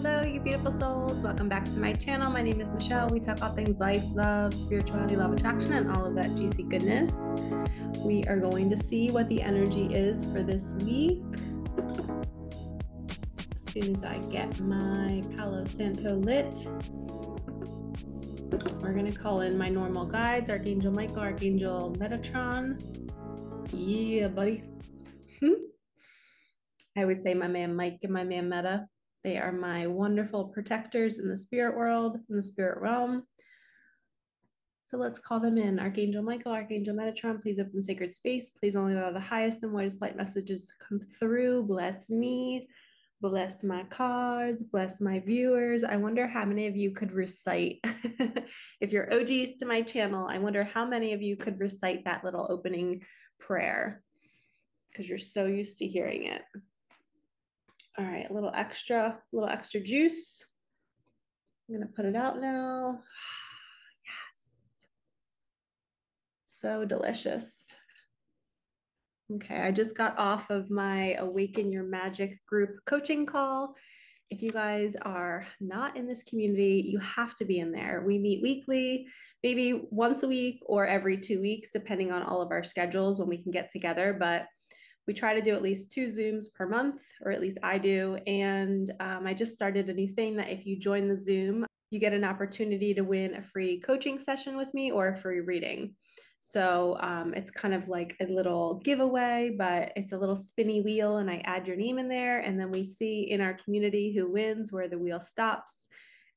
Hello, you beautiful souls. Welcome back to my channel. My name is Michelle. We talk all things life, love, spirituality, love attraction, and all of that juicy goodness. We are going to see what the energy is for this week. As soon as I get my Palo Santo lit, we're going to call in my normal guides, Archangel Michael, Archangel Metatron. Yeah, buddy. I would say my man Mike and my man Meta. They are my wonderful protectors in the spirit world, in the spirit realm. So let's call them in. Archangel Michael, Archangel Metatron, please open sacred space. Please only allow the highest and widest light messages to come through. Bless me, bless my cards, bless my viewers. I wonder how many of you could recite, if you're OGs to my channel, I wonder how many of you could recite that little opening prayer because you're so used to hearing it. All right, a little extra juice. I'm gonna put it out now. Yes. So delicious. Okay, I just got off of my Awaken Your Magic group coaching call. If you guys are not in this community, you have to be in there. We meet weekly, maybe once a week or every 2 weeks, depending on all of our schedules when we can get together. But we try to do at least 2 Zooms per month, or at least I do. And I just started a new thing that if you join the Zoom, you get an opportunity to win a free coaching session with me or a free reading. So it's kind of like a little giveaway, but it's a little spinny wheel and I add your name in there. And then we see in our community who wins, where the wheel stops.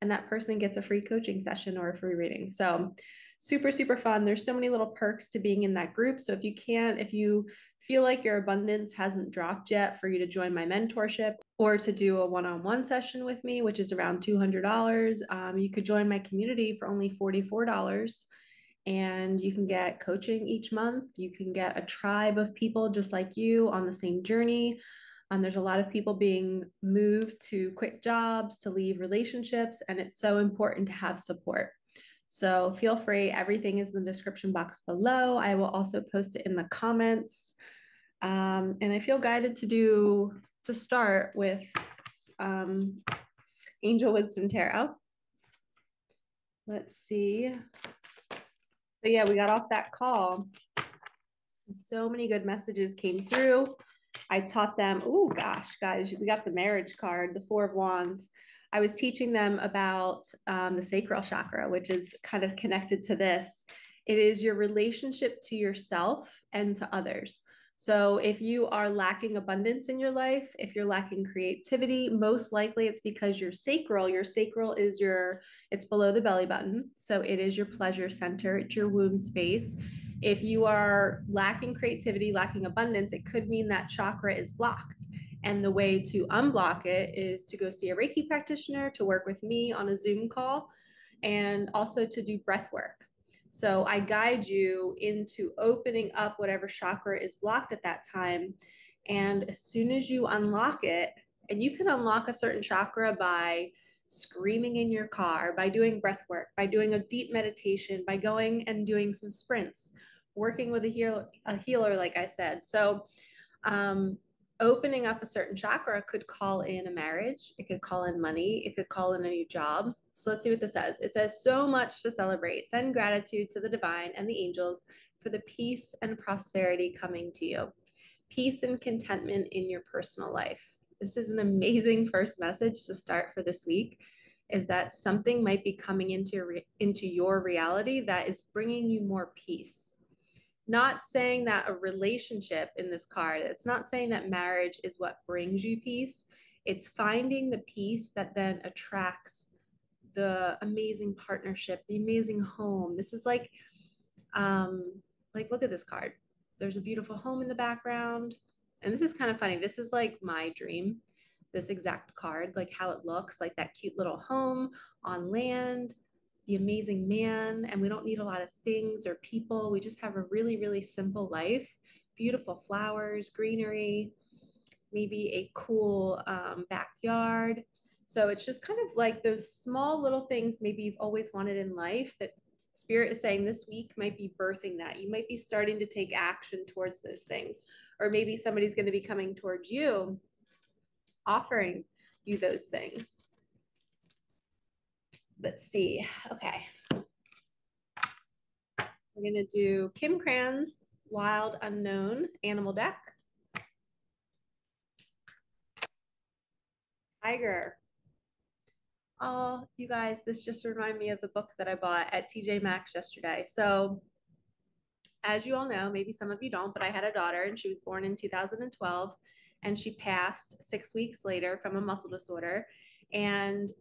And that person gets a free coaching session or a free reading. So super, super fun. There's so many little perks to being in that group. So if you feel like your abundance hasn't dropped yet, for you to join my mentorship or to do a one-on-one session with me, which is around $200, you could join my community for only $44. And you can get coaching each month. You can get a tribe of people just like you on the same journey. There's a lot of people being moved to quit jobs, to leave relationships, and it's so important to have support. So feel free. Everything is in the description box below. I will also post it in the comments. And I feel guided to start with Angel Wisdom Tarot. Let's see. So yeah, we got off that call. So many good messages came through. I taught them, oh gosh, guys, we got the marriage card, the Four of Wands. I was teaching them about the sacral chakra, which is kind of connected to this. It is your relationship to yourself and to others. So if you are lacking abundance in your life, if you're lacking creativity, most likely it's because your sacral is it's below the belly button. So it is your pleasure center, it's your womb space. If you are lacking creativity, lacking abundance, it could mean that chakra is blocked. And the way to unblock it is to go see a Reiki practitioner, to work with me on a Zoom call, and also to do breath work. So I guide you into opening up whatever chakra is blocked at that time. And as soon as you unlock it, and you can unlock a certain chakra by screaming in your car, by doing breath work, by doing a deep meditation, by going and doing some sprints, working with a healer, like I said. So opening up a certain chakra could call in a marriage, it could call in money, it could call in a new job. So let's see what this says. It says, so much to celebrate. Send gratitude to the divine and the angels for the peace and prosperity coming to you. Peace and contentment in your personal life. This is an amazing first message to start for this week, is that something might be coming into your reality that is bringing you more peace. Not saying that a relationship in this card, it's not saying that marriage is what brings you peace. It's finding the peace that then attracts the amazing partnership, the amazing home. This is like look at this card. There's a beautiful home in the background. And this is kind of funny. This is like my dream, this exact card, like how it looks, like that cute little home on land, the amazing man. And we don't need a lot of things or people. We just have a really, really simple life, beautiful flowers, greenery, maybe a cool backyard. So it's just kind of like those small little things maybe you've always wanted in life that Spirit is saying this week might be birthing that. You might be starting to take action towards those things. Or maybe somebody's going to be coming towards you, offering you those things. Let's see. Okay. We're going to do Kim Cran's Wild Unknown Animal Deck. Tiger. Oh, you guys, this just reminded me of the book that I bought at TJ Maxx yesterday. So, as you all know, maybe some of you don't, but I had a daughter and she was born in 2012 and she passed 6 weeks later from a muscle disorder. And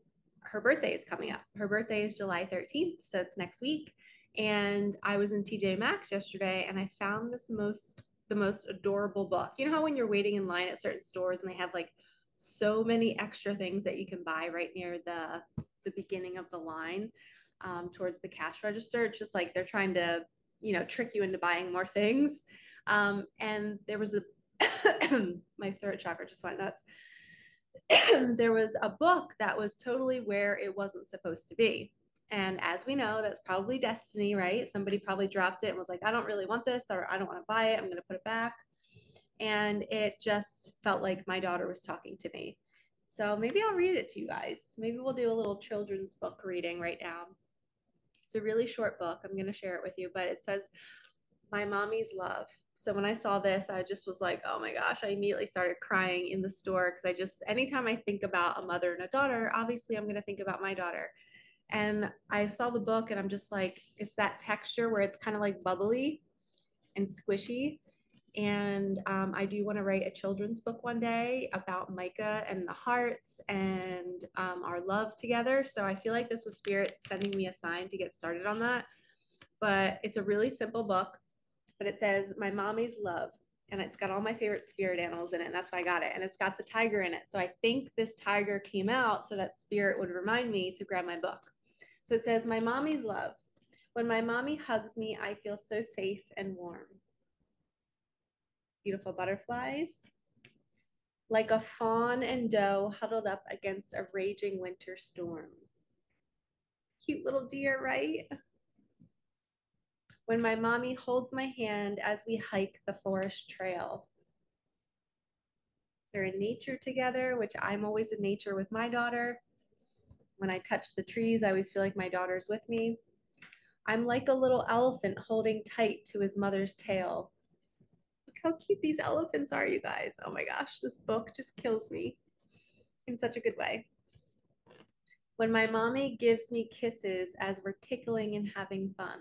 her birthday is coming up. Her birthday is July 13th, so it's next week. And I was in TJ Maxx yesterday and I found the most adorable book. You know how when you're waiting in line at certain stores and they have like so many extra things that you can buy right near the beginning of the line towards the cash register. It's just like they're trying to trick you into buying more things. And there was a my throat chakra just went nuts. There was a book that was totally where it wasn't supposed to be. And as we know, that's probably destiny, right? Somebody probably dropped it and was like, I don't really want this, or I don't want to buy it. I'm going to put it back. And it just felt like my daughter was talking to me. So maybe I'll read it to you guys. Maybe we'll do a little children's book reading right now. It's a really short book. I'm going to share it with you, but it says, My Mommy's Love. So when I saw this, I just was like, oh my gosh, I immediately started crying in the store because anytime I think about a mother and a daughter, obviously I'm going to think about my daughter. And I saw the book and I'm just like, it's that texture where it's kind of like bubbly and squishy. And I do want to write a children's book one day about Micah and the hearts and our love together. So I feel like this was Spirit sending me a sign to get started on that. But it's a really simple book, but it says My Mommy's Love. And it's got all my favorite spirit animals in it. And that's why I got it. And it's got the tiger in it. So I think this tiger came out so that Spirit would remind me to grab my book. So it says, My Mommy's Love. When my mommy hugs me, I feel so safe and warm. Beautiful butterflies. Like a fawn and doe huddled up against a raging winter storm. Cute little deer, right? When my mommy holds my hand as we hike the forest trail. They're in nature together, which I'm always in nature with my daughter. When I touch the trees, I always feel like my daughter's with me. I'm like a little elephant holding tight to his mother's tail. Look how cute these elephants are, you guys. Oh my gosh, this book just kills me in such a good way. When my mommy gives me kisses as we're tickling and having fun.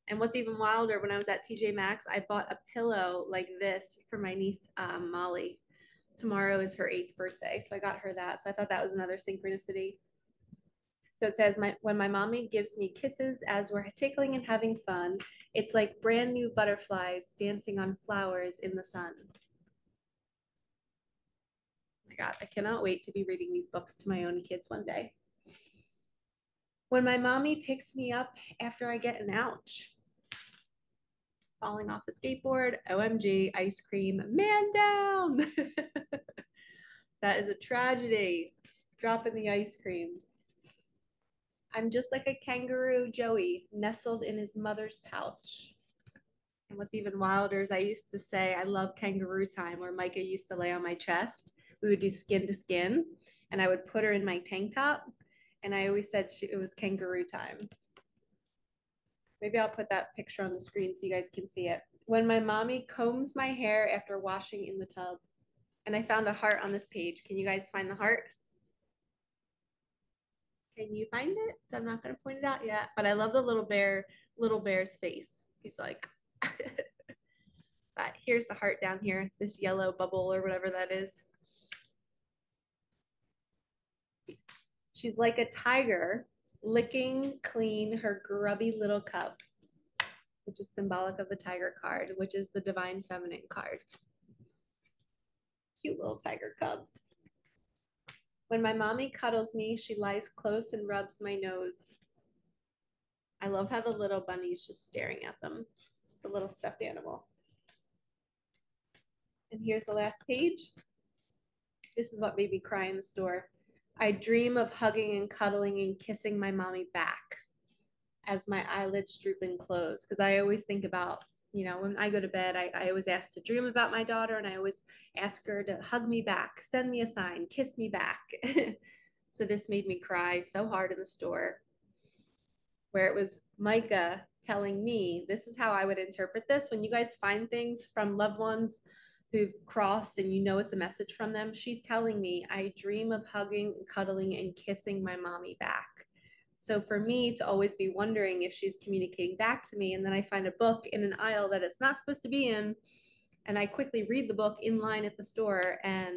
And what's even wilder, when I was at TJ Maxx, I bought a pillow like this for my niece, Molly. Tomorrow is her 8th birthday, so I got her that. So I thought that was another synchronicity. So it says, when my mommy gives me kisses as we're tickling and having fun, it's like brand new butterflies dancing on flowers in the sun. Oh my God, I cannot wait to be reading these books to my own kids one day. When my mommy picks me up after I get an ouch. Falling off the skateboard, OMG, ice cream, man down. That is a tragedy. Dropping the ice cream. I'm just like a kangaroo Joey, nestled in his mother's pouch. And what's even wilder is I used to say, I love kangaroo time, where Micah used to lay on my chest. We would do skin to skin, and I would put her in my tank top. And I always said it was kangaroo time. Maybe I'll put that picture on the screen so you guys can see it. When my mommy combs my hair after washing in the tub. And I found a heart on this page. Can you guys find the heart? Can you find it? I'm not going to point it out yet, but I love the little bear's face. He's like, but here's the heart down here, this yellow bubble or whatever that is. She's like a tiger licking clean her grubby little cub, which is symbolic of the tiger card, which is the divine feminine card. Cute little tiger cubs. When my mommy cuddles me, she lies close and rubs my nose. I love how the little bunny's just staring at them, the little stuffed animal. And here's the last page. This is what made me cry in the store. I dream of hugging and cuddling and kissing my mommy back as my eyelids droop and close. Because I always think about, when I go to bed, I always ask to dream about my daughter, and I always ask her to hug me back, send me a sign, kiss me back. So this made me cry so hard in the store, where it was Micah telling me, this is how I would interpret this. When you guys find things from loved ones who've crossed and you know it's a message from them, she's telling me, I dream of hugging, cuddling, and kissing my mommy back. So for me to always be wondering if she's communicating back to me, and then I find a book in an aisle that it's not supposed to be in, and I quickly read the book in line at the store, and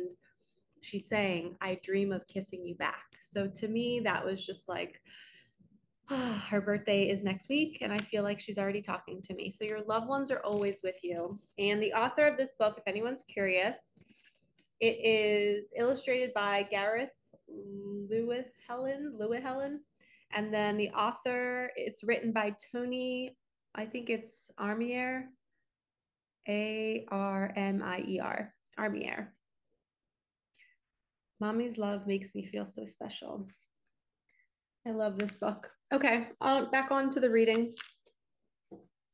she's saying, I dream of kissing you back. So to me, that was just like, her birthday is next week, and I feel like she's already talking to me. So your loved ones are always with you. And the author of this book, if anyone's curious, it is illustrated by Gareth Lewihelen. And then the author, it's written by Tony, I think it's Armier, Armier, Armier. Mommy's love makes me feel so special. I love this book. Okay, back on to the reading.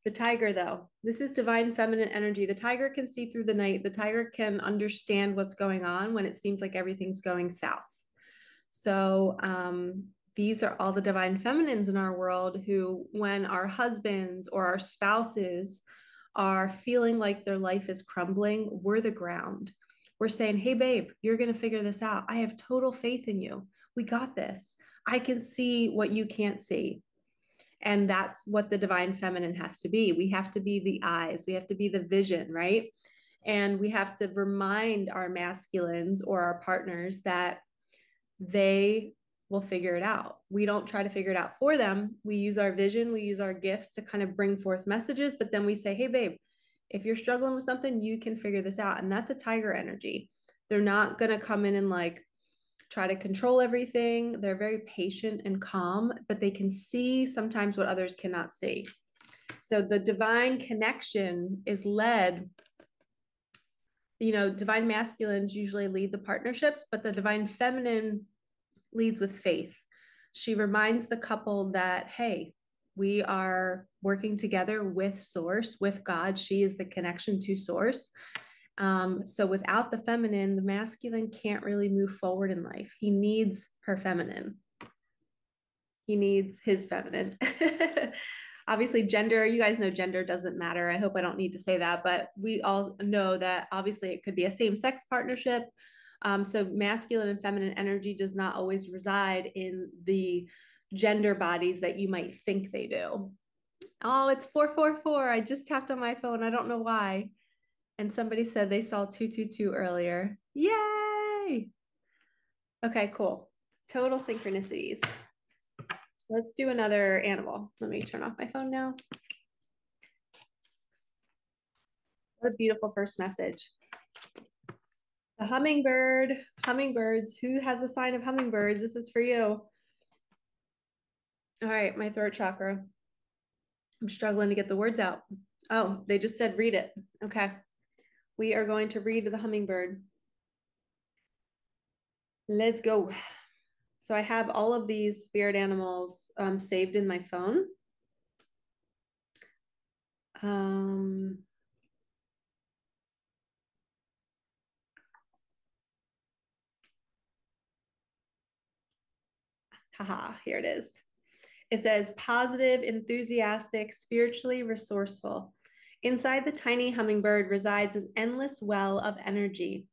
The tiger, though, this is divine feminine energy. The tiger can see through the night. The tiger can understand what's going on when it seems like everything's going south. So these are all the divine feminines in our world who, when our husbands or our spouses are feeling like their life is crumbling, we're the ground. We're saying, hey, babe, you're going to figure this out. I have total faith in you. We got this. I can see what you can't see. And that's what the divine feminine has to be. We have to be the eyes. We have to be the vision, right? And we have to remind our masculines or our partners that they will figure it out. We don't try to figure it out for them. We use our vision, we use our gifts to kind of bring forth messages, but then we say, hey, babe, if you're struggling with something, you can figure this out. And that's a tiger energy. They're not going to come in and like try to control everything. They're very patient and calm, but they can see sometimes what others cannot see. So the divine connection is led, divine masculines usually lead the partnerships, but the divine feminine leads with faith. She reminds the couple that, hey, we are working together with source, with God. She is the connection to source. So without the feminine, the masculine can't really move forward in life. He needs her feminine. He needs his feminine. Obviously, gender, you guys know gender doesn't matter. I hope I don't need to say that, but we all know that obviously it could be a same-sex partnership. So masculine and feminine energy does not always reside in the gender bodies that you might think they do. Oh, it's 444. I just tapped on my phone. I don't know why. And somebody said they saw 222 earlier. Yay! Okay, cool. Total synchronicities. Let's do another animal. Let me turn off my phone now. What a beautiful first message. The hummingbird, hummingbirds. Who has a sign of hummingbirds? This is for you. All right, my throat chakra. I'm struggling to get the words out. Oh, they just said read it. Okay. We are going to read the hummingbird. Let's go. So I have all of these spirit animals saved in my phone. Haha, here it is. It says positive, enthusiastic, spiritually resourceful. Inside the tiny hummingbird resides an endless well of energy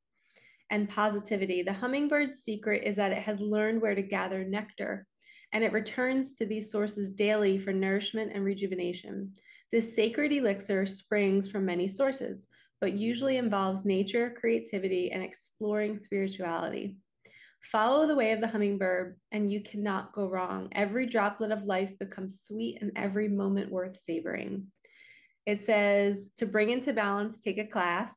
and positivity. The hummingbird's secret is that it has learned where to gather nectar, and it returns to these sources daily for nourishment and rejuvenation. This sacred elixir springs from many sources, but usually involves nature, creativity, and exploring spirituality. Follow the way of the hummingbird, and you cannot go wrong. Every droplet of life becomes sweet and every moment worth savoring. It says to bring into balance, take a class.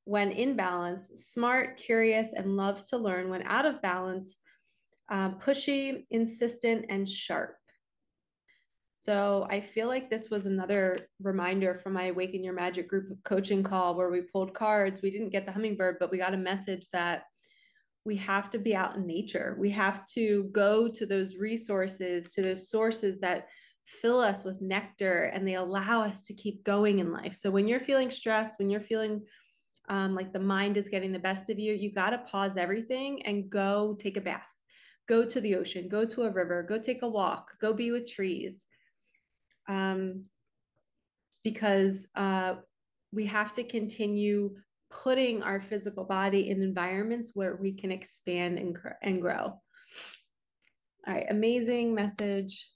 When in balance, smart, curious, and loves to learn. When out of balance, pushy, insistent, and sharp. So I feel like this was another reminder from my Awaken Your Magic group coaching call where we pulled cards. We didn't get the hummingbird, but we got a message that we have to be out in nature. We have to go to those resources, to those sources that fill us with nectar and they allow us to keep going in life. So when you're feeling stressed, when you're feeling like the mind is getting the best of you, you got to pause everything and go take a bath. go to the ocean, go to a river, go take a walk, go be with trees. Because we have to continue putting our physical body in environments where we can expand and grow. All right, amazing message.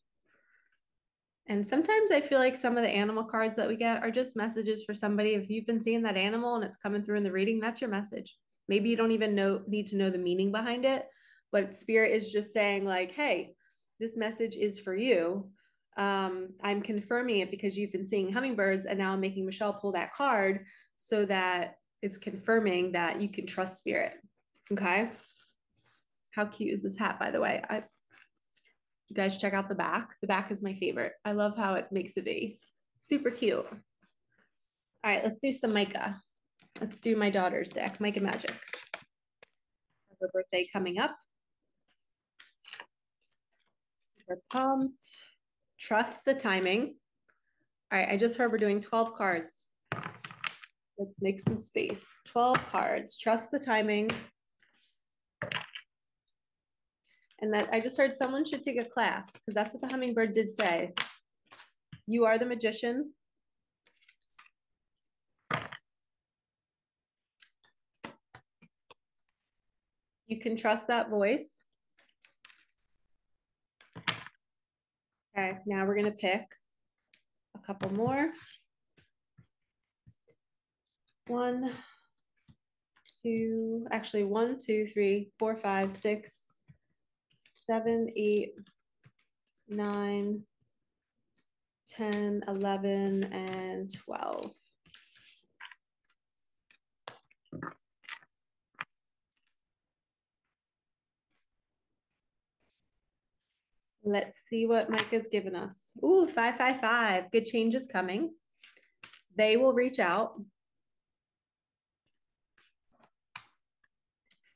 And sometimes I feel like some of the animal cards that we get are just messages for somebody. If you've been seeing that animal and it's coming through in the reading, that's your message. Maybe you don't even need to know the meaning behind it, but spirit is just saying like, hey, this message is for you. I'm confirming it because you've been seeing hummingbirds, and now I'm making Michelle pull that card so that it's confirming that you can trust spirit. Okay. How cute is this hat, by the way? You guys check out the back. The back is my favorite. I love how it makes the V. Super cute. All right, let's do some Micah. Let's do my daughter's deck, Micah Magic. Her birthday coming up. Super pumped. Trust the timing. All right, I just heard we're doing 12 cards. Let's make some space. 12 cards. Trust the timing. And that I just heard someone should take a class, because that's what the hummingbird did say. You are the magician. You can trust that voice. Okay, now we're going to pick a couple more. 1, 2, actually 1, 2, 3, 4, 5, 6, 7, 8, 9, 10, 11, and 12. Let's see what Micah's given us. Ooh, 5, 5, 5. Good change is coming. They will reach out.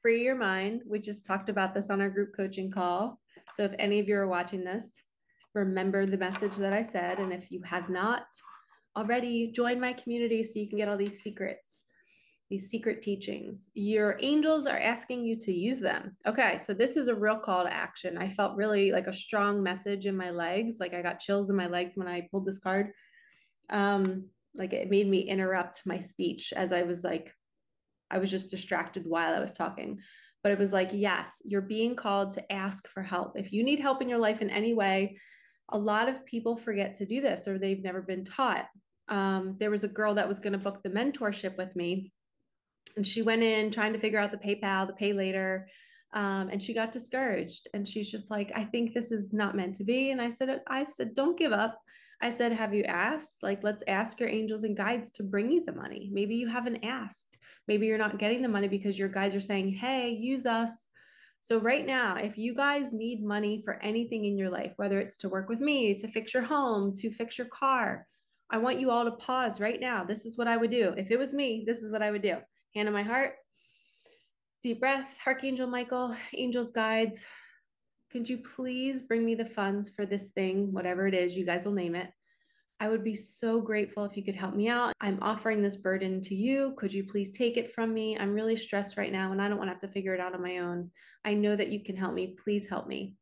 Free your mind. We just talked about this on our group coaching call. So if any of you are watching this, remember the message that I said. And if you have not already, join my community so you can get all these secrets, these secret teachings. Your angels are asking you to use them. Okay, so this is a real call to action. I felt really like a strong message in my legs. Like I got chills in my legs when I pulled this card. Like it made me interrupt my speech as I was just distracted while I was talking. But it was like, yes, you're being called to ask for help. If you need help in your life in any way, a lot of people forget to do this or they've never been taught. There was a girl that was going to book the mentorship with me, and she went in trying to figure out the PayPal, the pay later. And she got discouraged. And she's just like, I think this is not meant to be. And I said, don't give up. I said, have you asked? Like, let's ask your angels and guides to bring you the money. Maybe you haven't asked. Maybe you're not getting the money because your guides are saying, hey, use us. So right now, if you guys need money for anything in your life, whether it's to work with me, to fix your home, to fix your car, I want you all to pause right now. This is what I would do. If it was me, this is what I would do. Hand on my heart. Deep breath. Archangel Michael, angels, guides, could you please bring me the funds for this thing, whatever it is, you guys will name it. I would be so grateful if you could help me out. I'm offering this burden to you. Could you please take it from me? I'm really stressed right now and I don't want to have to figure it out on my own. I know that you can help me. Please help me.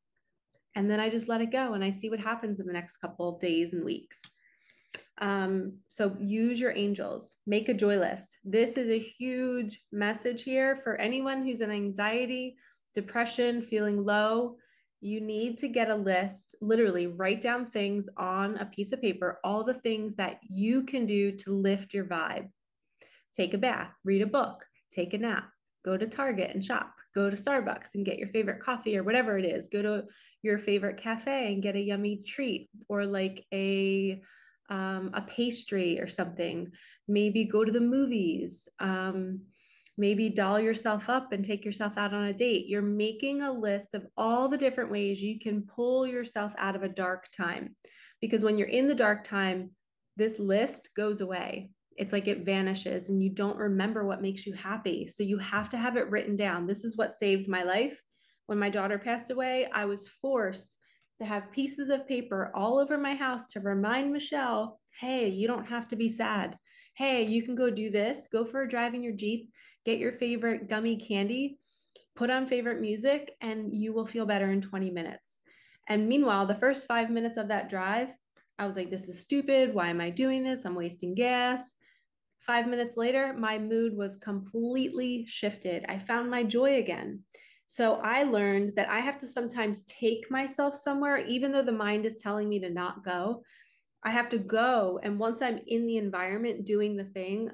And then I just let it go and I see what happens in the next couple of days and weeks. So use your angels, make a joy list. This is a huge message here for anyone who's in anxiety, depression, feeling low. You need to get a list, literally write down things on a piece of paper, all the things that you can do to lift your vibe. Take a bath, read a book, take a nap, go to Target and shop, go to Starbucks and get your favorite coffee or whatever it is, go to your favorite cafe and get a yummy treat or like a pastry or something. Maybe go to the movies. Maybe doll yourself up and take yourself out on a date. You're making a list of all the different ways you can pull yourself out of a dark time. Because when you're in the dark time, this list goes away. It's like it vanishes and you don't remember what makes you happy. So you have to have it written down. This is what saved my life. When my daughter passed away, I was forced to have pieces of paper all over my house to remind Michelle, hey, you don't have to be sad. Hey, you can go do this, go for a drive in your Jeep, get your favorite gummy candy, Put on favorite music and you will feel better in 20 minutes. And meanwhile, the first 5 minutes of that drive, I was like, this is stupid. Why am I doing this? I'm wasting gas. 5 minutes later, my mood was completely shifted. I found my joy again. So I learned that I have to sometimes take myself somewhere, even though the mind is telling me to not go. I have to go. And once I'm in the environment doing the thing,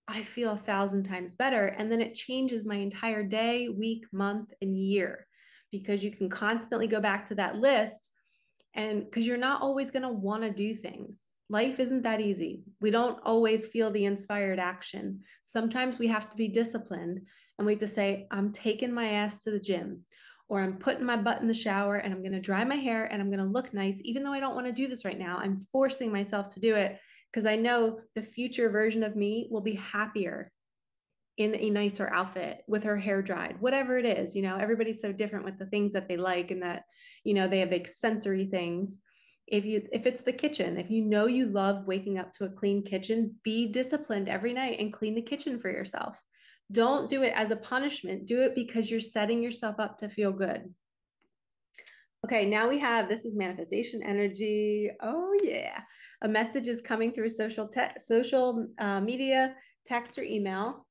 I feel 1,000 times better. And then it changes my entire day, week, month, and year because you can constantly go back to that list. And because you're not always going to want to do things. Life isn't that easy. We don't always feel the inspired action. Sometimes we have to be disciplined and we have to say, I'm taking my ass to the gym, or I'm putting my butt in the shower and I'm going to dry my hair and I'm going to look nice. Even though I don't want to do this right now, I'm forcing myself to do it because I know the future version of me will be happier in a nicer outfit with her hair dried, whatever it is. Everybody's so different with the things that they like, and that, they have like sensory things. If it's the kitchen, if you love waking up to a clean kitchen, be disciplined every night and clean the kitchen for yourself. Don't do it as a punishment. Do it because you're setting yourself up to feel good. Okay, now this is manifestation energy. Oh yeah. A message is coming through social media, text, or email.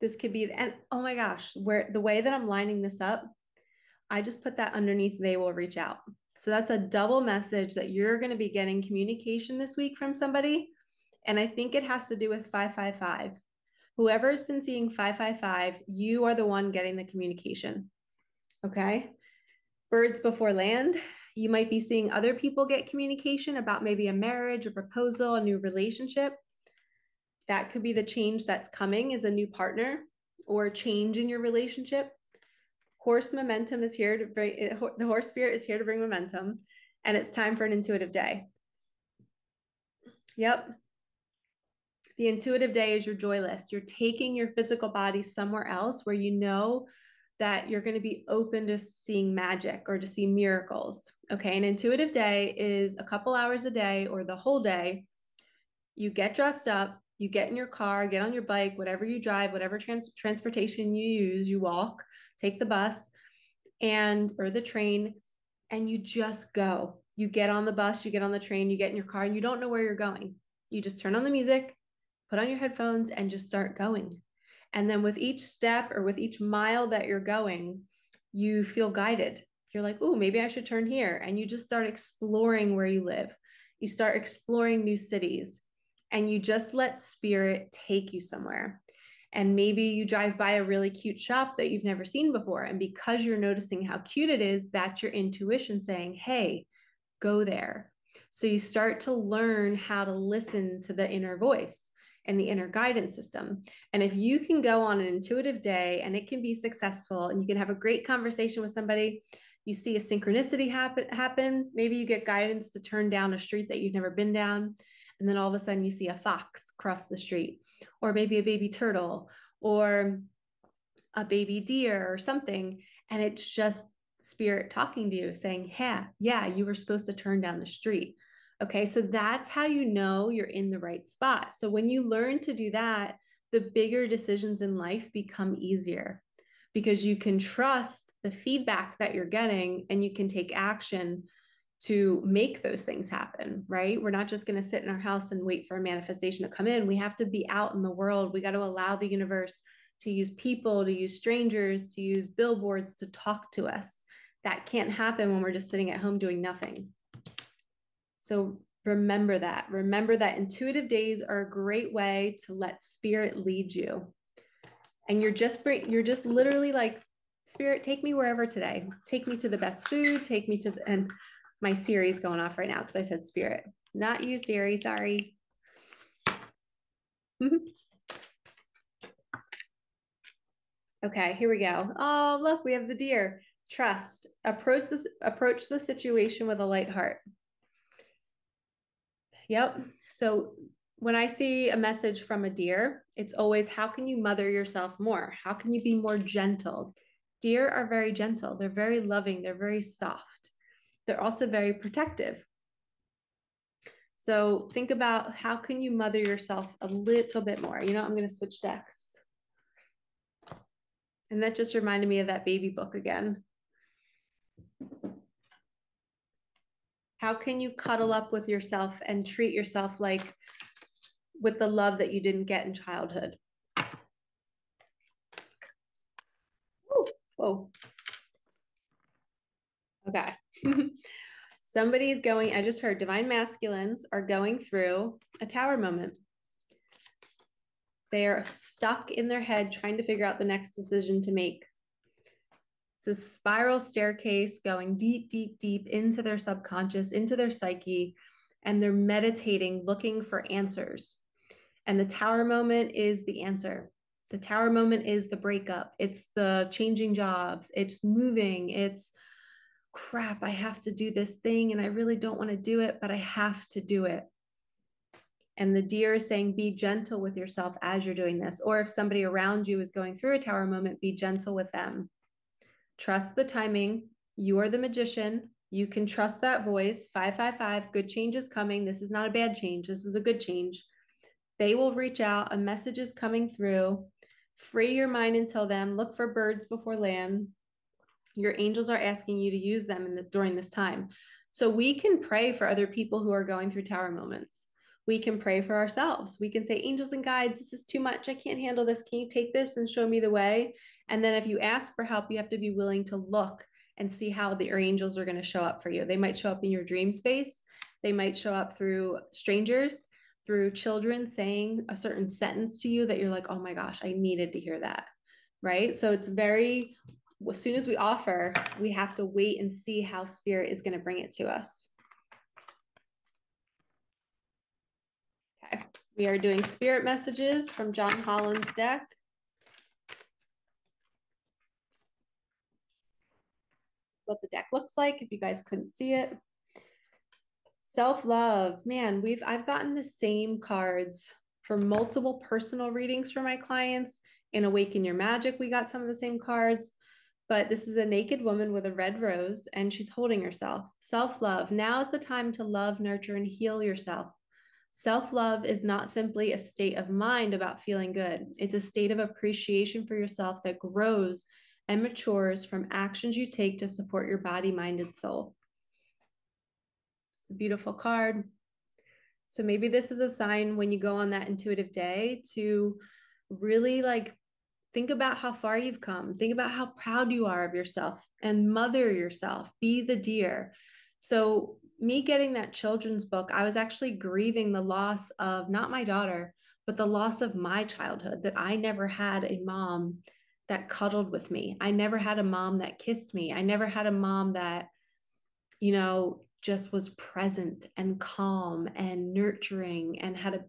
This could be, and oh my gosh, where the way that I'm lining this up, I just put that underneath, they will reach out. So that's a double message that you're going to be getting communication this week from somebody. And I think it has to do with 555. Whoever's been seeing 555, you are the one getting the communication. Okay. Birds before land. You might be seeing other people get communication about maybe a marriage, a proposal, a new relationship. That could be the change that's coming, is a new partner or a change in your relationship. Horse momentum is here to bring, the horse spirit is here to bring momentum, and it's time for an intuitive day. Yep. The intuitive day is your joy list. You're taking your physical body somewhere else where you know that you're going to be open to seeing magic or to see miracles. Okay. An intuitive day is a couple hours a day or the whole day. You get dressed up, you get in your car, get on your bike, whatever you drive, whatever transportation you use, you walk, take the bus or the train, and you just go. You get on the bus, you get on the train, you get in your car, and you don't know where you're going. You just turn on the music, put on your headphones, and just start going. And then with each step or with each mile that you're going, you feel guided. You're like, oh, maybe I should turn here. And you just start exploring where you live. You start exploring new cities, and you just let spirit take you somewhere. And maybe you drive by a really cute shop that you've never seen before. And because you're noticing how cute it is, that's your intuition saying, hey, go there. So you start to learn how to listen to the inner voice and the inner guidance system. And if you can go on an intuitive day and it can be successful and you can have a great conversation with somebody, you see a synchronicity happen. Maybe you get guidance to turn down a street that you've never been down. And then all of a sudden you see a fox cross the street, or maybe a baby turtle, or a baby deer or something. And it's just spirit talking to you saying, yeah, you were supposed to turn down the street. Okay, so that's how you know you're in the right spot. So when you learn to do that, the bigger decisions in life become easier because you can trust the feedback that you're getting and you can take action to make those things happen, right? We're not just going to sit in our house and wait for a manifestation to come in. We have to be out in the world. We got to allow the universe to use people, to use strangers, to use billboards to talk to us. That can't happen when we're just sitting at home doing nothing. So remember that. Remember that intuitive days are a great way to let spirit lead you. And you're just literally like, spirit, take me wherever today. Take me to the best food. Take me to and my Siri's going off right now because I said spirit. Not you, Siri. Sorry. Okay, here we go. Oh, look, we have the deer. Trust. Approach the situation with a light heart. Yep. So when I see a message from a deer, it's always, how can you mother yourself more? How can you be more gentle? Deer are very gentle. They're very loving. They're very soft. They're also very protective. So think about, how can you mother yourself a little bit more? I'm going to switch decks. And that just reminded me of that baby book again. How can you cuddle up with yourself and treat yourself like with the love that you didn't get in childhood? Ooh, whoa. Okay. Somebody's going, I just heard divine masculines are going through a tower moment. They're stuck in their head trying to figure out the next decision to make. It's a spiral staircase going deep, deep, deep into their subconscious, into their psyche, and they're meditating, looking for answers. And the tower moment is the answer. The tower moment is the breakup. It's the changing jobs. It's moving. It's crap. I have to do this thing and I really don't want to do it, but I have to do it. And the deer is saying, be gentle with yourself as you're doing this. Or if somebody around you is going through a tower moment, be gentle with them. Trust the timing. You are the magician. You can trust that voice. 555, good change is coming. This is not a bad change. This is a good change. They will reach out. A message is coming through. Free your mind until then. Look for birds before land. Your angels are asking you to use them during this time. So we can pray for other people who are going through tower moments. We can pray for ourselves. We can say, angels and guides, this is too much. I can't handle this. Can you take this and show me the way? And then if you ask for help, you have to be willing to look and see how your angels are going to show up for you. They might show up in your dream space. They might show up through strangers, through children saying a certain sentence to you that you're like, oh my gosh, I needed to hear that. Right? So it's very, as soon as we offer, we have to wait and see how spirit is going to bring it to us. Okay, we are doing spirit messages from John Holland's deck. That's what the deck looks like if you guys couldn't see it. Self-love, man, I've gotten the same cards for multiple personal readings for my clients. In Awaken Your Magic, we got some of the same cards, but this is a naked woman with a red rose and she's holding herself. Self-love, now is the time to love, nurture, and heal yourself. Self-love is not simply a state of mind about feeling good. It's a state of appreciation for yourself that grows and matures from actions you take to support your body, mind, and soul. It's a beautiful card. So maybe this is a sign when you go on that intuitive day to really think about how far you've come. Think about how proud you are of yourself and mother yourself. Be the deer. So me getting that children's book, I was actually grieving the loss of not my daughter, but the loss of my childhood, that I never had a mom that cuddled with me. I never had a mom that kissed me. I never had a mom that, just was present and calm and nurturing and had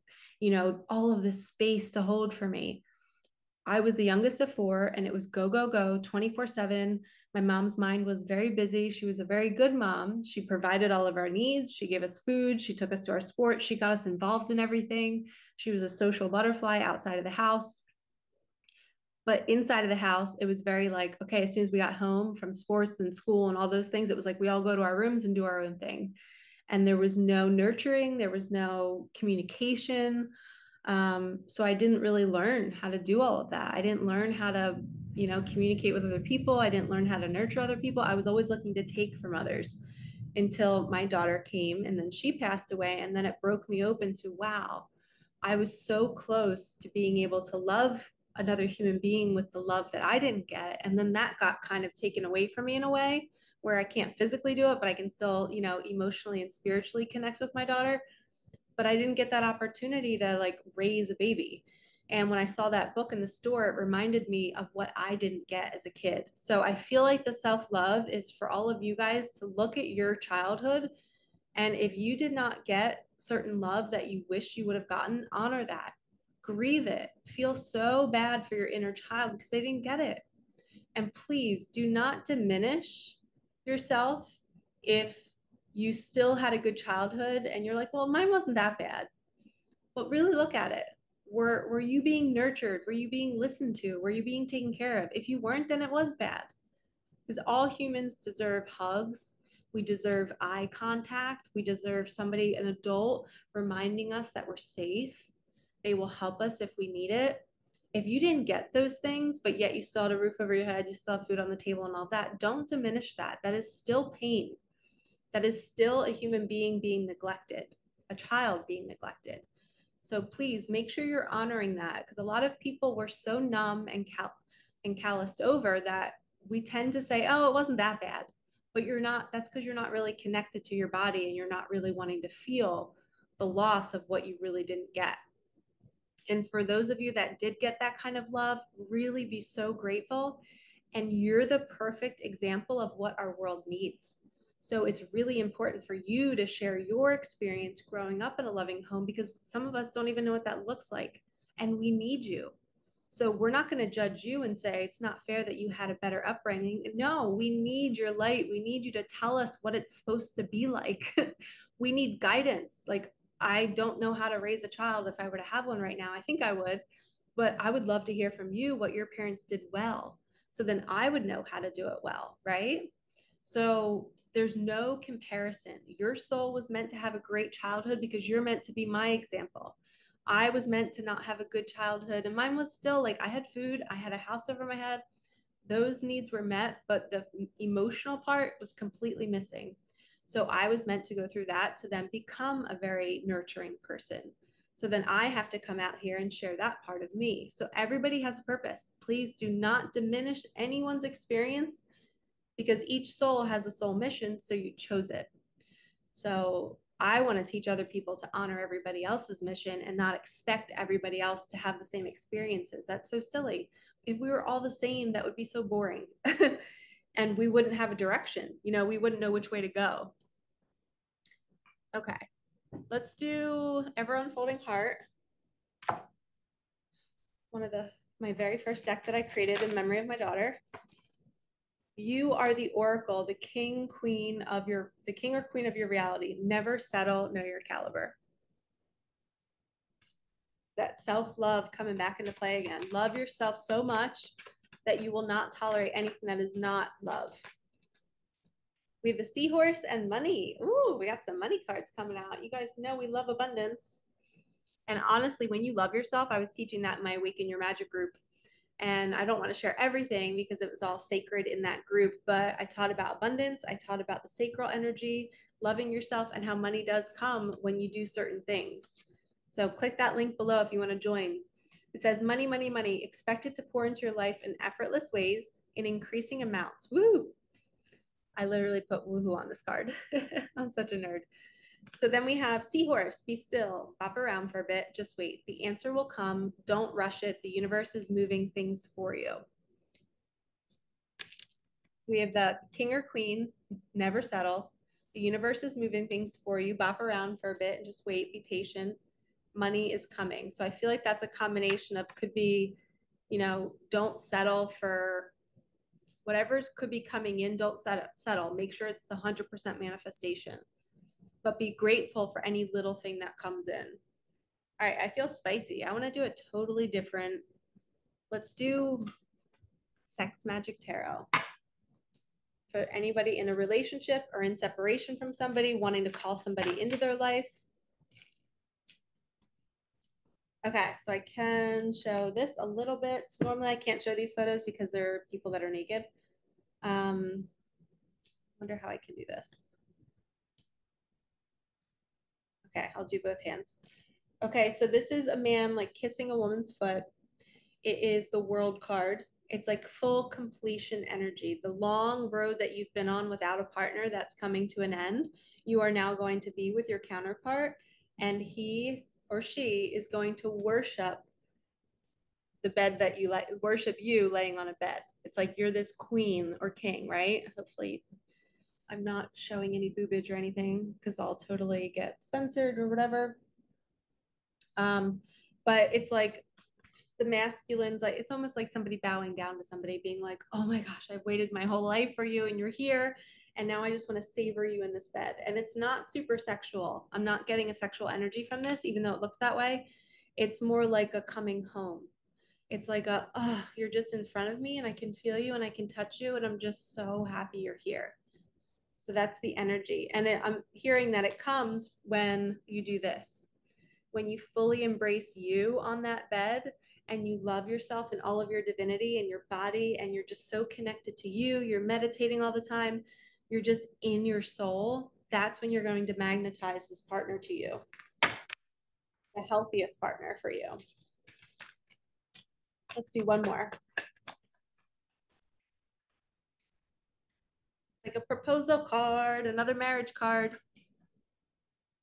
all of this space to hold for me. I was the youngest of four and it was go, go, go 24/7. My mom's mind was very busy. She was a very good mom. She provided all of our needs. She gave us food. She took us to our sports. She got us involved in everything. She was a social butterfly outside of the house. But inside of the house, it was very okay, as soon as we got home from sports and school and all those things, it was like we all go to our rooms and do our own thing. And there was no nurturing, there was no communication. So I didn't really learn how to do all of that. I didn't learn how to, communicate with other people. I didn't learn how to nurture other people. I was always looking to take from others until my daughter came and then she passed away. And then it broke me open to, wow, I was so close to being able to love another human being with the love that I didn't get. And then that got kind of taken away from me in a way where I can't physically do it, but I can still, emotionally and spiritually connect with my daughter. But I didn't get that opportunity to raise a baby. And when I saw that book in the store, it reminded me of what I didn't get as a kid. So I feel like the self-love is for all of you guys to look at your childhood. And if you did not get certain love that you wish you would have gotten, honor that, grieve it, feel so bad for your inner child because they didn't get it. And please do not diminish yourself if you still had a good childhood and you're like, well, mine wasn't that bad. But really look at it. Were you being nurtured? Were you being listened to? Were you being taken care of? If you weren't, then it was bad. Because all humans deserve hugs. We deserve eye contact. We deserve somebody, an adult, reminding us that we're safe. They will help us if we need it. If you didn't get those things, but yet you still had a roof over your head, you still have food on the table and all that, don't diminish that. That is still pain. That is still a human being being neglected, a child being neglected. So please make sure you're honoring that, because a lot of people were so numb and calloused over that we tend to say, oh, it wasn't that bad. But you're not, that's because you're not really connected to your body and you're not really wanting to feel the loss of what you really didn't get. And for those of you that did get that kind of love, really be so grateful. And you're the perfect example of what our world needs. So it's really important for you to share your experience growing up in a loving home, because some of us don't even know what that looks like. And we need you. So we're not going to judge you and say it's not fair that you had a better upbringing. No, we need your light. We need you to tell us what it's supposed to be like. We need guidance. Like, I don't know how to raise a child if I were to have one right now. I think I would, but I would love to hear from you what your parents did well. So then I would know how to do it well, right? So there's no comparison. Your soul was meant to have a great childhood because you're meant to be my example. I was meant to not have a good childhood, and mine was still like I had food, I had a house over my head. Those needs were met, but the emotional part was completely missing. So I was meant to go through that to then become a very nurturing person. So then I have to come out here and share that part of me. So everybody has a purpose. Please do not diminish anyone's experience, because each soul has a soul mission, so you chose it. So I want to teach other people to honor everybody else's mission and not expect everybody else to have the same experiences. That's so silly. If we were all the same, that would be so boring. And we wouldn't have a direction. You know, we wouldn't know which way to go. Okay, let's do Ever Unfolding Heart. One of my very first deck that I created in memory of my daughter. You are the oracle, the king, queen of the king or queen of your reality. Never settle, know your caliber. That self-love coming back into play again. Love yourself so much that you will not tolerate anything that is not love. We have the seahorse and money. Ooh, we got some money cards coming out. You guys know we love abundance. And honestly, when you love yourself, I was teaching that in my Awaken Your Magic group. And I don't want to share everything because it was all sacred in that group, but I taught about abundance. I taught about the sacral energy, loving yourself, and how money does come when you do certain things. So click that link below if you want to join. It says, money, money, money, expected to pour into your life in effortless ways in increasing amounts. Woo! I literally put woohoo on this card. I'm such a nerd. So then we have seahorse, be still, bop around for a bit, just wait. The answer will come. Don't rush it. The universe is moving things for you. We have the king or queen, never settle. The universe is moving things for you. Bop around for a bit and just wait, be patient. Money is coming. So I feel like that's a combination of, could be, you know, don't settle for whatever could be coming in. Don't settle. Make sure it's the 100% manifestation, but be grateful for any little thing that comes in. All right, I feel spicy. I want to do a totally different. Let's do Sex Magic Tarot. For anybody in a relationship or in separation from somebody, wanting to call somebody into their life. Okay, so I can show this a little bit. Normally I can't show these photos because they're people that are naked. Wonder how I can do this. Okay, I'll do both hands. Okay, so this is a man like kissing a woman's foot. It is the World card. It's like full completion energy. The long road that you've been on without a partner that's coming to an end, you are now going to be with your counterpart, and he or she is going to worship the bed that you like, worship you laying on a bed. It's like you're this queen or king, right? Hopefully I'm not showing any boobage or anything because I'll totally get censored or whatever. But it's like the masculines, like it's almost like somebody bowing down to somebody, being like, oh my gosh, I've waited my whole life for you and you're here, and now I just want to savor you in this bed. And it's not super sexual. I'm not getting a sexual energy from this, even though it looks that way. It's more like a coming home. It's like a, oh, you're just in front of me and I can feel you and I can touch you and I'm just so happy you're here. So that's the energy. And I'm hearing that it comes when you do this, when you fully embrace you on that bed and you love yourself and all of your divinity and your body, and you're just so connected to you, you're meditating all the time, you're just in your soul, that's when you're going to magnetize this partner to you, the healthiest partner for you. Let's do one more. Like a proposal card, another marriage card.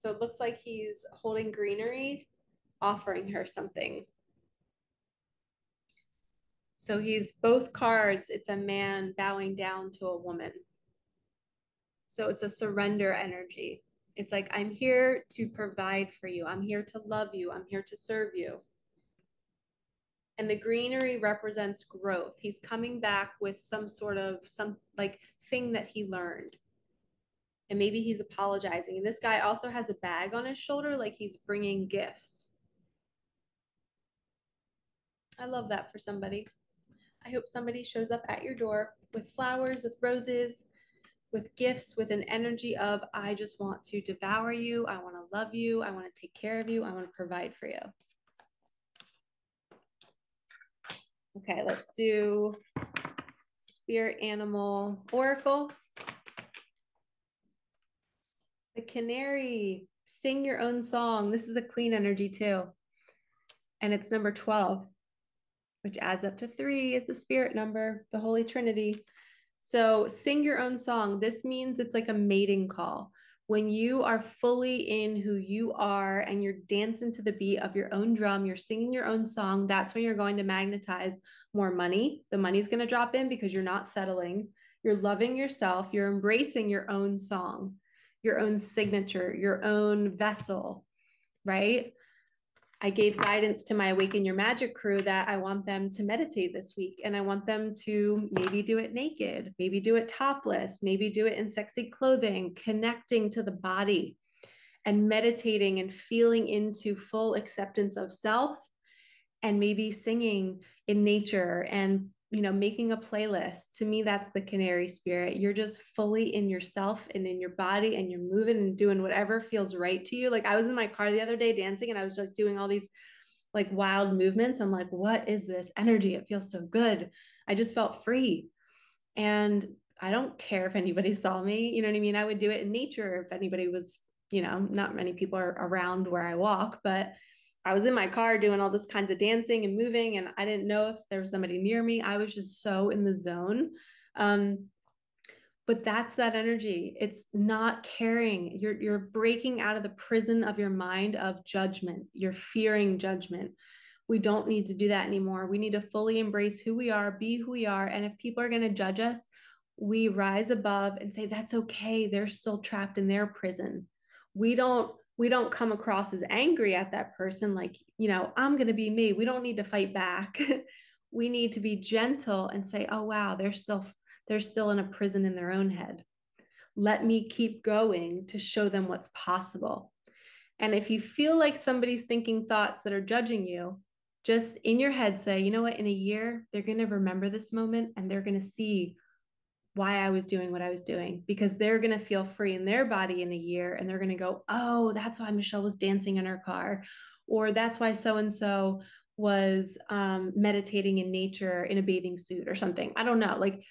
So it looks like he's holding greenery, offering her something. So he's both cards. It's a man bowing down to a woman. So it's a surrender energy. It's like, I'm here to provide for you. I'm here to love you. I'm here to serve you. And the greenery represents growth. He's coming back with some sort of thing that he learned. And maybe he's apologizing. And this guy also has a bag on his shoulder, like he's bringing gifts. I love that for somebody. I hope somebody shows up at your door with flowers, with roses, with gifts, with an energy of, I just want to devour you. I want to love you. I want to take care of you. I want to provide for you. Okay, let's do spirit animal oracle. The canary, sing your own song. This is a queen energy too. And it's number 12, which adds up to 3 is the spirit number, the Holy Trinity. So sing your own song. This means it's like a mating call. When you are fully in who you are and you're dancing to the beat of your own drum, you're singing your own song, that's when you're going to magnetize more money. The money's going to drop in because you're not settling. You're loving yourself. You're embracing your own song, your own signature, your own vessel, right? I gave guidance to my Awaken Your Magic crew that I want them to meditate this week, and I want them to maybe do it naked, maybe do it topless, maybe do it in sexy clothing, connecting to the body and meditating and feeling into full acceptance of self, and maybe singing in nature and making a playlist. To me, that's the canary spirit. You're just fully in yourself and in your body, and you're moving and doing whatever feels right to you. Like I was in my car the other day dancing, and I was just doing all these like wild movements. I'm like, what is this energy? It feels so good. I just felt free. And I don't care if anybody saw me, you know what I mean? I would do it in nature if anybody was, not many people are around where I walk, but I was in my car doing all this kinds of dancing and moving, and I didn't know if there was somebody near me. I was just so in the zone. But that's that energy. It's not caring. You're breaking out of the prison of your mind of judgment. You're fearing judgment. We don't need to do that anymore. We need to fully embrace who we are, be who we are. And if people are going to judge us, we rise above and say, that's okay. They're still trapped in their prison. We don't come across as angry at that person, like, I'm going to be me. We don't need to fight back. We need to be gentle and say, oh, wow, they're still in a prison in their own head. Let me keep going to show them what's possible. And if you feel like somebody's thinking thoughts that are judging you, just in your head say, you know what, in a year, they're going to remember this moment and they're going to see why I was doing what I was doing, because they're going to feel free in their body in a year, and they're going to go, oh, that's why Michelle was dancing in her car, or that's why so-and-so was meditating in nature in a bathing suit or something. I don't know. Like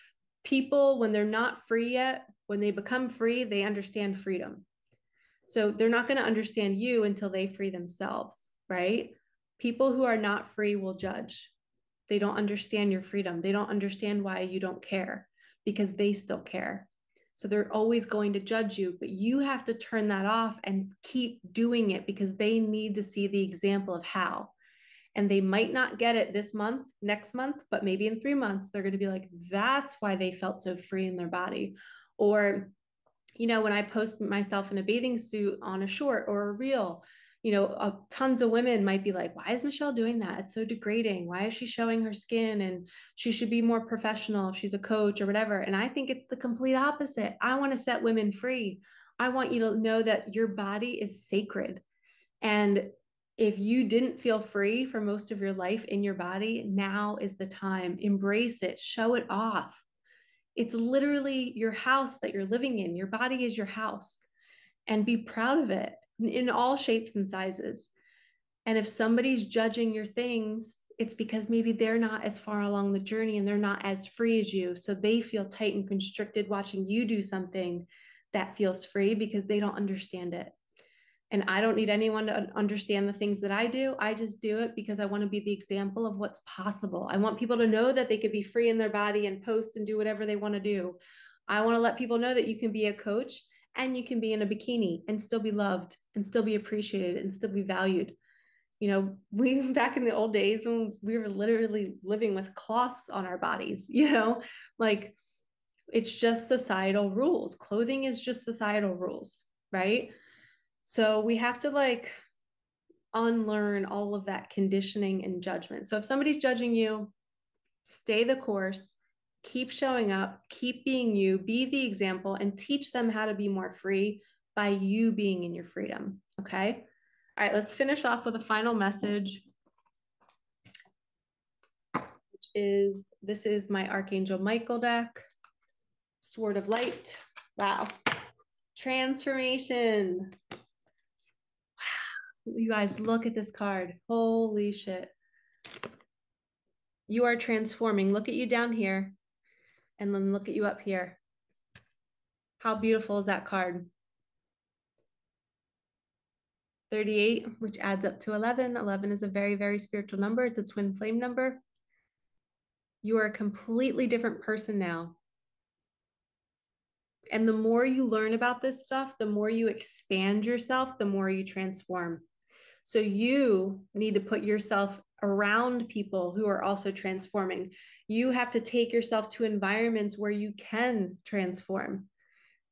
people, when they're not free yet, when they become free, they understand freedom. So they're not going to understand you until they free themselves, right? People who are not free will judge. They don't understand your freedom. They don't understand why you don't care, because they still care. So they're always going to judge you, but you have to turn that off and keep doing it, because they need to see the example of how. And they might not get it this month, next month, but maybe in 3 months, they're going to be like, that's why they felt so free in their body. Or, when I post myself in a bathing suit on a short or a reel, tons of women might be like, why is Michelle doing that? It's so degrading. Why is she showing her skin? And she should be more professional if she's a coach or whatever. And I think it's the complete opposite. I want to set women free. I want you to know that your body is sacred. And if you didn't feel free for most of your life in your body, now is the time. Embrace it, show it off. It's literally your house that you're living in. Your body is your house, and be proud of it in all shapes and sizes. And if somebody's judging your things, it's because maybe they're not as far along the journey and they're not as free as you. So they feel tight and constricted watching you do something that feels free because they don't understand it. And I don't need anyone to understand the things that I do. I just do it because I want to be the example of what's possible. I want people to know that they could be free in their body and post and do whatever they want to do. I want to let people know that you can be a coach and you can be in a bikini and still be loved and still be appreciated and still be valued. You know, we back in the old days when we were literally living with cloths on our bodies, you know, like it's just societal rules. Clothing is just societal rules, right? So we have to like unlearn all of that conditioning and judgment. So if somebody's judging you, stay the course, keep showing up, keep being you, be the example, and teach them how to be more free by you being in your freedom. Okay. All right, let's finish off with a final message, which is this is my Archangel Michael deck, Sword of Light. Wow. Transformation. Wow. You guys, look at this card. Holy shit. You are transforming. Look at you down here, and then look at you up here. How beautiful is that card? 38, which adds up to 11. 11 is a very, very spiritual number. It's a twin flame number. You are a completely different person now. And the more you learn about this stuff, the more you expand yourself, the more you transform. So you need to put yourself around people who are also transforming. You have to take yourself to environments where you can transform.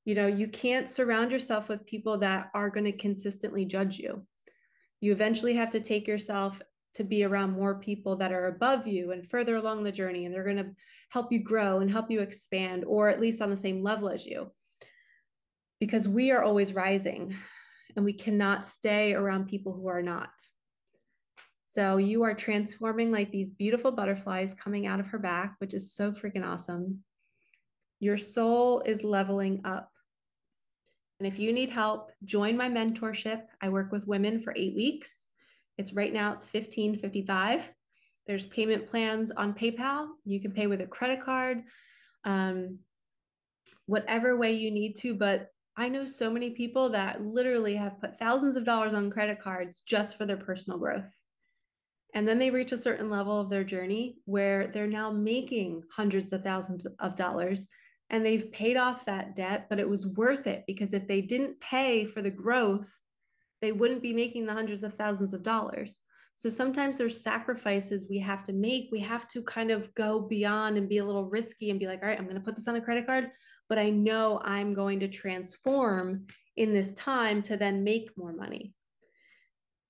You know, you can't surround yourself with people that are going to consistently judge you. You eventually have to take yourself to be around more people that are above you and further along the journey, and they're going to help you grow and help you expand, or at least on the same level as you. Because we are always rising and we cannot stay around people who are not. So you are transforming like these beautiful butterflies coming out of her back, which is so freaking awesome. Your soul is leveling up. And if you need help, join my mentorship. I work with women for 8 weeks. It's right now, it's $15.55. There's payment plans on PayPal. You can pay with a credit card, whatever way you need to. But I know so many people that literally have put thousands of dollars on credit cards just for their personal growth. And then they reach a certain level of their journey where they're now making hundreds of thousands of dollars and they've paid off that debt, but it was worth it because if they didn't pay for the growth, they wouldn't be making the hundreds of thousands of dollars. So sometimes there's sacrifices we have to make. We have to kind of go beyond and be a little risky and be like, all right, I'm going to put this on a credit card, but I know I'm going to transform in this time to then make more money.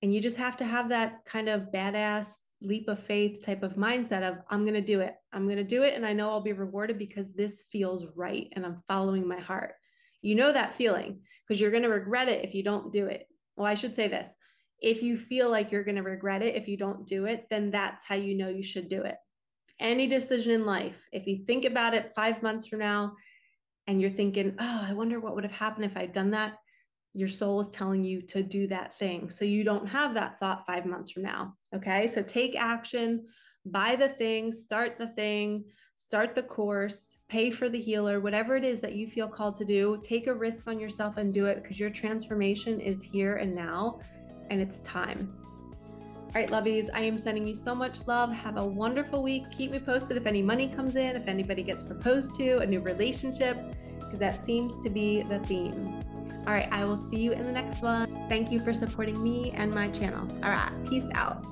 And you just have to have that kind of badass leap of faith type of mindset of, I'm going to do it. I'm going to do it. And I know I'll be rewarded because this feels right. And I'm following my heart. You know that feeling because you're going to regret it if you don't do it. Well, I should say this. If you feel like you're going to regret it if you don't do it, then that's how you know you should do it. Any decision in life, if you think about it 5 months from now and you're thinking, oh, I wonder what would have happened if I'd done that, your soul is telling you to do that thing. So you don't have that thought 5 months from now. Okay. So take action, buy the thing, start the course, pay for the healer, whatever it is that you feel called to do, take a risk on yourself and do it because your transformation is here and now, and it's time. All right, lovies, I am sending you so much love. Have a wonderful week. Keep me posted if any money comes in, if anybody gets proposed to, a new relationship, because that seems to be the theme. All right, I will see you in the next one. Thank you for supporting me and my channel. All right, peace out.